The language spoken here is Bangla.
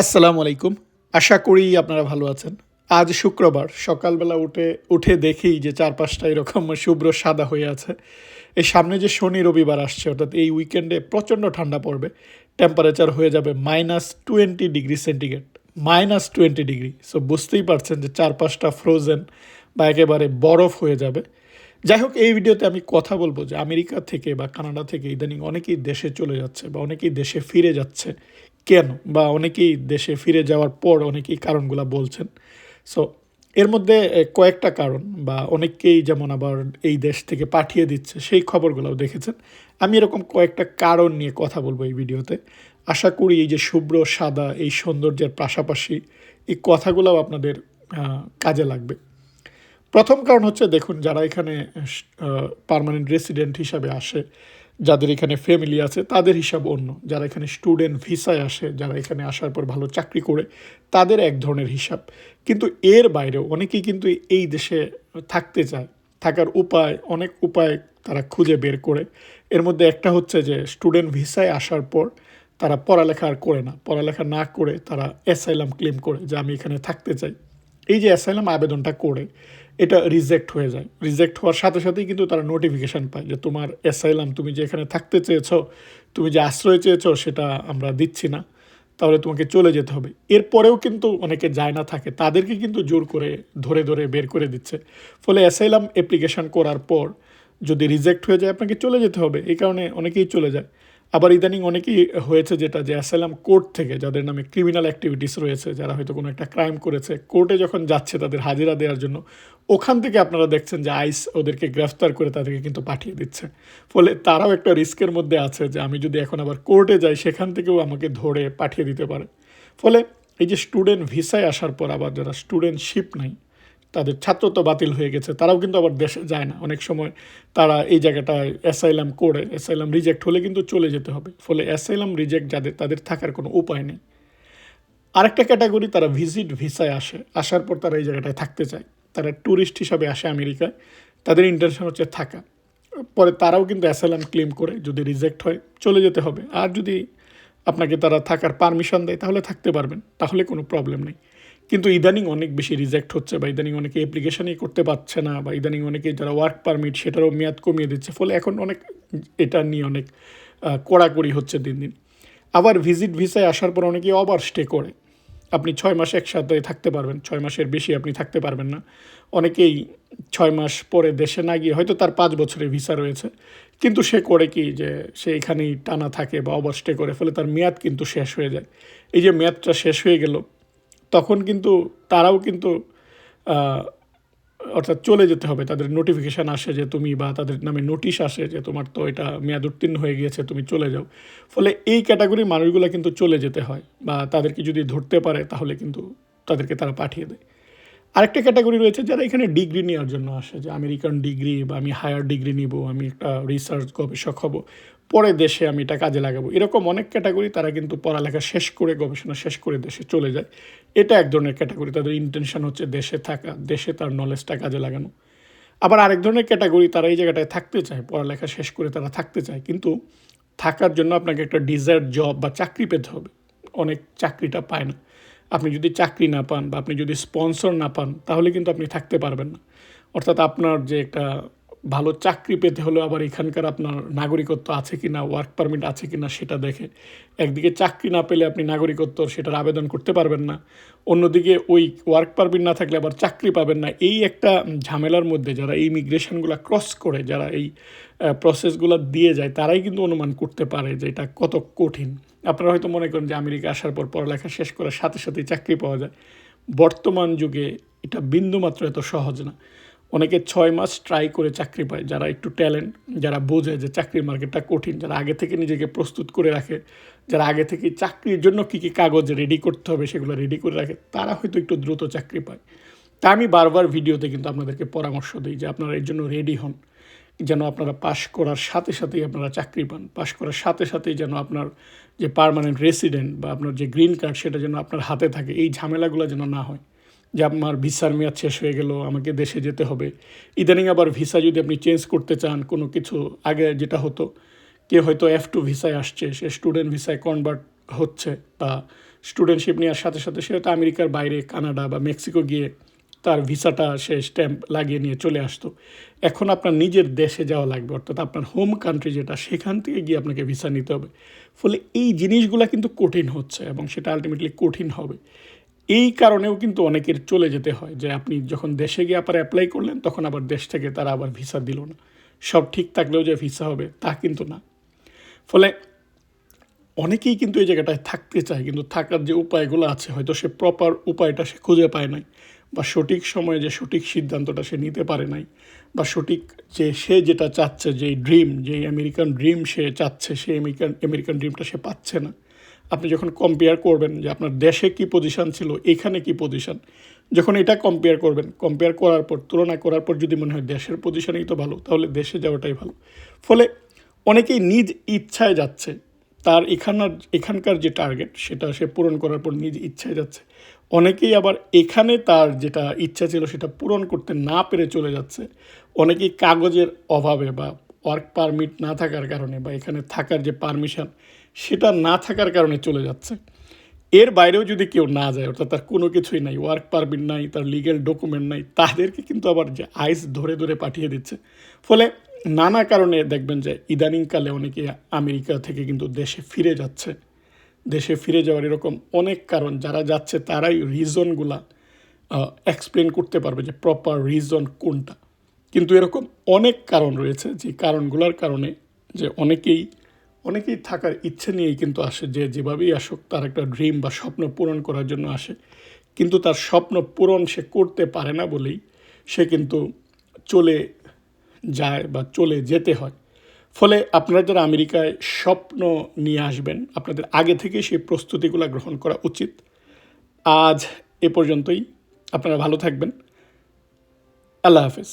আসসালামু আলাইকুম। আশা করি আপনারা ভালো আছেন। আজ শুক্রবার সকালবেলা উঠে দেখি যে চারপাশটা এরকম শুভ্র সাদা হয়ে আছে। এই সামনে যে শনি রবিবার আসছে অর্থাৎ এই উইকেন্ডে প্রচণ্ড ঠান্ডা পড়বে। টেম্পারেচার হয়ে যাবে -20 ডিগ্রি সেন্টিগ্রেড। -20 ডিগ্রি। সো বুঝতেই পারছেন যে চারপাশটা ফ্রোজেন বা একেবারে বরফ হয়ে যাবে। যাই হোক এই ভিডিওতে আমি কথা বলবো যে আমেরিকা থেকে বা কানাডা থেকে ইদানিং অনেকেই দেশে চলে যাচ্ছে বা অনেকেই দেশে ফিরে যাচ্ছে কেন, বা অনেকেই দেশে ফিরে যাওয়ার পর অনেকেই কারণগুলো বলছেন। সো এর মধ্যে কয়েকটা কারণ বা অনেককেই যেমন আবার এই দেশ থেকে পাঠিয়ে দিচ্ছে সেই খবরগুলোও দেখেছেন। আমি এরকম কয়েকটা কারণ নিয়ে কথা বলবো এই ভিডিওতে। আশা করি এই যে শুভ্র সাদা এই সৌন্দর্যের পাশাপাশি এই কথাগুলোও আপনাদের কাজে লাগবে। প্রথম কারণ হচ্ছে দেখুন, যারা এখানে পার্মানেন্ট রেসিডেন্ট হিসাবে আসে, যাদের এখানে ফ্যামিলি আছে তাদের হিসাব অন্য। যারা এখানে স্টুডেন্ট ভিসায় আসে, যারা এখানে আসার পর ভালো চাকরি করে, তাদের এক ধরনের হিসাব। কিন্তু এর বাইরেও অনেকেই কিন্তু এই দেশে থাকতে চায়। থাকার অনেক উপায় তারা খুঁজে বের করে। এর মধ্যে একটা হচ্ছে যে স্টুডেন্ট ভিসায় আসার পর তারা পড়ালেখা আর করে না। পড়ালেখা না করে তারা অ্যাসাইলাম ক্লেম করে যে আমি এখানে থাকতে চাই। এই যে অ্যাসাইলাম আবেদনটা করে এটা রিজেক্ট হয়ে যায়। রিজেক্ট হওয়ার সাথে সাথেই কিন্তু তারা নোটিফিকেশান পায় যে তোমার অ্যাসাইলাম, তুমি যে এখানে থাকতে চেয়েছো, তুমি যে আশ্রয় চেয়েছো সেটা আমরা দিচ্ছি না, তাহলে তোমাকে চলে যেতে হবে। এরপরেও কিন্তু অনেকে যায় না থাকে, তাদেরকে কিন্তু জোর করে ধরে ধরে বের করে দিচ্ছে। ফলে অ্যাসাইলাম অ্যাপ্লিকেশান করার পর যদি রিজেক্ট হয়ে যায় আপনাকে চলে যেতে হবে। এই কারণে অনেকেই চলে যায়। আবার ইদানিং অনেকেই হয়েছে যেটা, যে অ্যাসাইলাম কোর্ট থেকে যাদের নামে ক্রিমিনাল অ্যাক্টিভিটিস রয়েছে, যারা হয়তো কোনো একটা ক্রাইম করেছে, কোর্টে যখন যাচ্ছে তাদের হাজিরা দেওয়ার জন্য, ওখান থেকে আপনারা দেখছেন যে আইস ওদেরকে গ্রেফতার করে তাদেরকে কিন্তু পাঠিয়ে দিচ্ছে। ফলে তারাও একটা রিস্কের মধ্যে আছে যে আমি যদি এখন আবার কোর্টে যাই সেখান থেকেও আমাকে ধরে পাঠিয়ে দিতে পারে। ফলে এই যে স্টুডেন্ট ভিসায় আসার পর আবার যারা স্টুডেন্টশিপ নাই, তাদের ছাত্রত্ব বাতিল হয়ে গেছে, তারাও কিন্তু আবার দেশে যায় না। অনেক সময় তারা এই জায়গাটায় অ্যাসাইলাম করে, অ্যাসাইলাম রিজেক্ট হলে কিন্তু চলে যেতে হবে। ফলে অ্যাসাইলাম রিজেক্ট যাদের, তাদের থাকার কোনো উপায় নেই। আরেকটা ক্যাটাগরি, তারা ভিজিট ভিসায় আসে, আসার পর তারা এই জায়গাটায় থাকতে চায়। তারা ট্যুরিস্ট হিসাবে আসে আমেরিকায়, তাদের ইন্টেনশন হচ্ছে থাকা। পরে তারাও কিন্তু অ্যাসাইলাম ক্লেম করে, যদি রিজেক্ট হয় চলে যেতে হবে। আর যদি আপনাকে তারা থাকার পারমিশন দেয় তাহলে থাকতে পারবেন, তাহলে কোনো প্রবলেম নেই। কিন্তু ইদানিং অনেক বেশি রিজেক্ট হচ্ছে, বা ইদানিং অনেকে অ্যাপ্লিকেশনই করতে পারছে না, বা ইদানিং অনেকে যারা ওয়ার্ক পারমিট সেটারও মেয়াদ কমিয়ে দিচ্ছে। ফলে এখন অনেক এটা নিয়ে অনেক কড়াকড়ি হচ্ছে দিন দিন। আবার ভিজিট ভিসায় আসার পর অনেকেই ওভার স্টে করে। আপনি 6 মাস একসাথে থাকতে পারবেন, 6 মাসের বেশি আপনি থাকতে পারবেন না। অনেকেই 6 মাস পরে দেশে না গিয়ে, হয়তো তার 5 বছরের ভিসা রয়েছে, কিন্তু সে করে কি যে সে এখানেই টানা থাকে বা ওভারস্টে করে, ফলে তার মেয়াদ কিন্তু শেষ হয়ে যায়। এই যে মেয়াদটা শেষ হয়ে গেল, তখন কিন্তু তারাও কিন্তু অর্থাৎ চলে যেতে হবে। তাদের নোটিফিকেশান আসে যে তুমি, বা তাদের নামে নোটিশ আসে যে তোমার তো এটা মেয়াদ উত্তীর্ণ হয়ে গিয়েছে, তুমি চলে যাও। ফলে এই ক্যাটাগরির মানুষগুলো কিন্তু চলে যেতে হয়, বা তাদেরকে যদি ধরতে পারে তাহলে কিন্তু তাদেরকে তারা পাঠিয়ে দেয়। আরেকটা ক্যাটাগরি রয়েছে যারা এখানে ডিগ্রি নেওয়ার জন্য আসে, যে আমেরিকান ডিগ্রি, বা আমি হায়ার ডিগ্রি নিব, আমি একটা রিসার্চ গবেষক হব, পরে দেশে আমি এটা কাজে লাগাবো। এরকম অনেক ক্যাটাগরি, তারা কিন্তু পড়ালেখা শেষ করে, গবেষণা শেষ করে দেশে চলে যায়। এটা এক ধরনের ক্যাটাগরি, তাদের ইন্টেনশন হচ্ছে দেশে থাকা, দেশে তার নলেজটা কাজে লাগানো। আবার আরেক ধরনের ক্যাটাগরি, তারা এই জায়গাটায় থাকতে চায়, পড়ালেখা শেষ করে তারা থাকতে চায়, কিন্তু থাকার জন্য আপনাকে একটা ডিজায়ার্ড জব বা চাকরি পেতে হবে। অনেক চাকরিটা পায় না। আপনি যদি চাকরি না পান, বা আপনি যদি স্পন্সর না পান, তাহলে কিন্তু আপনি থাকতে পারবেন না। অর্থাৎ আপনার যে একটা ভালো চাকরি পেতে হলেও আবার এখানকার আপনার নাগরিকত্ব আছে কি না, ওয়ার্ক পারমিট আছে কি না সেটা দেখে। একদিকে চাকরি না পেলে আপনি নাগরিকত্ব সেটার আবেদন করতে পারবেন না, অন্যদিকে ওই ওয়ার্ক পারমিট না থাকলে আবার চাকরি পাবেন না। এই একটা ঝামেলার মধ্যে যারা এই ইমিগ্রেশনগুলো ক্রস করে, যারা এই প্রসেসগুলো দিয়ে যায়, তারাই কিন্তু অনুমান করতে পারে যে এটা কত কঠিন। আপনারা হয়তো মনে করেন যে আমেরিকা আসার পর পড়ালেখা শেষ করার সাথে সাথেই চাকরি পাওয়া যায়। বর্তমান যুগে এটা বিন্দুমাত্র এত সহজ না। অনেকে 6 মাস ট্রাই করে চাকরি পায়, যারা একটু ট্যালেন্ট, যারা বোঝে যে চাকরির মার্কেটটা কঠিন, যারা আগে থেকে নিজেকে প্রস্তুত করে রাখে, যারা আগে থেকে চাকরির জন্য কী কী কাগজ রেডি করতে হবে সেগুলো রেডি করে রাখে, তারা হয়তো একটু দ্রুত চাকরি পায়। তা আমি বারবার ভিডিওতে কিন্তু আপনাদেরকে পরামর্শ দিই যে আপনারা এর জন্য রেডি হন, যেন আপনারা পাশ করার সাথে সাথেই আপনারা চাকরি পান। পাশ করার সাথে সাথেই যেন আপনার যে পার্মানেন্ট রেসিডেন্ট বা আপনার যে গ্রিন কার্ড সেটা যেন আপনার হাতে থাকে। এই ঝামেলাগুলো যেন না হয় যে আমার ভিসার মেয়াদ শেষ হয়ে গেল, আমাকে দেশে যেতে হবে। ইদানিং আবার ভিসা যদি আপনি চেঞ্জ করতে চান, কোনো কিছু আগে যেটা হতো, কেউ হয়তো F2 ভিসায় আসছে, সে স্টুডেন্ট ভিসায় কনভার্ট হচ্ছে, বা স্টুডেন্টশিপ নেওয়ার সাথে সাথে সে হয়তো আমেরিকার বাইরে কানাডা বা মেক্সিকো গিয়ে তার ভিসাটা সে স্ট্যাম্প লাগিয়ে নিয়ে চলে আসতো। এখন আপনার নিজের দেশে যাওয়া লাগবে, অর্থাৎ আপনার হোম কান্ট্রি যেটা, সেখান থেকে গিয়ে আপনাকে ভিসা নিতে হবে। ফলে এই জিনিসগুলো কিন্তু কঠিন হচ্ছে এবং সেটা আলটিমেটলি কঠিন হবে। এই কারণেও কিন্তু অনেকের চলে যেতে হয়, যে আপনি যখন দেশে গিয়ে আবার অ্যাপ্লাই করলেন তখন আবার দেশ থেকে তারা আবার ভিসা দিল না। সব ঠিক থাকলেও যে ভিসা হবে তা কিন্তু না। ফলে অনেকেই কিন্তু এই জায়গাটায় থাকতে চায়, কিন্তু থাকার যে উপায়গুলো আছে হয়তো সে প্রপার উপায়টা সে খুঁজে পায় নাই, বা সঠিক সময়ে যে সঠিক সিদ্ধান্তটা সে নিতে পারে নাই, বা সঠিক যে সে যেটা চাচ্ছে, যেই ড্রিম, যেই আমেরিকান ড্রিম সে চাচ্ছে, সেই আমেরিকান ড্রিমটা সে পাচ্ছে না। আপনি যখন কম্পেয়ার করবেন যে আপনার দেশে কী পজিশান ছিল, এখানে কী পজিশান, যখন এটা কম্পেয়ার করবেন, কম্পেয়ার করার পর, তুলনা করার পর যদি মনে হয় দেশের পজিশানেই তো ভালো, তাহলে দেশে যাওয়াটাই ভালো। ফলে অনেকেই নিজ ইচ্ছায় যাচ্ছে, তার এখানকার যে টার্গেট সেটা সে পূরণ করার পর নিজ ইচ্ছায় যাচ্ছে। অনেকেই আবার এখানে তার যেটা ইচ্ছা ছিল সেটা পূরণ করতে না পেরে চলে যাচ্ছে। অনেকেই কাগজের অভাবে বা ওয়ার্ক পারমিট না থাকার কারণে, বা এখানে থাকার যে পারমিশন সেটা না থাকার কারণে চলে যাচ্ছে। এর বাইরেও যদি কেউ না যায়, অর্থাৎ তার কোনো কিছুই নাই, ওয়ার্ক পারমিট নাই, তার লিগ্যাল ডকুমেন্ট নাই, তাদেরকে কিন্তু আবার যে আইস ধরে ধরে পাঠিয়ে দিচ্ছে। ফলে নানা কারণে দেখবেন যে ইদানিংকালে অনেকে আমেরিকা থেকে কিন্তু দেশে ফিরে যাচ্ছে। দেশে ফিরে যাওয়ার এরকম অনেক কারণ, যারা যাচ্ছে তারাই রিজনগুলা এক্সপ্লেন করতে পারবে যে প্রপার রিজন কোনটা। কিন্তু এরকম অনেক কারণ রয়েছে, যে কারণগুলোর কারণে যে অনেকেই থাকার ইচ্ছে নিয়েই কিন্তু আসে, যে যেভাবেই আসুক তার একটা ড্রিম বা স্বপ্ন পূরণ করার জন্য আসে, কিন্তু তার স্বপ্ন পূরণ সে করতে পারে না বলেই সে কিন্তু চলে যায় বা চলে যেতে হয়। ফলে আপনারা যারা আমেরিকায় স্বপ্ন নিয়ে আসবেন, আপনাদের আগে থেকে সেই প্রস্তুতিগুলো গ্রহণ করা উচিত। আজ এ পর্যন্তই। আপনারা ভালো থাকবেন। আল্লাহ হাফেজ।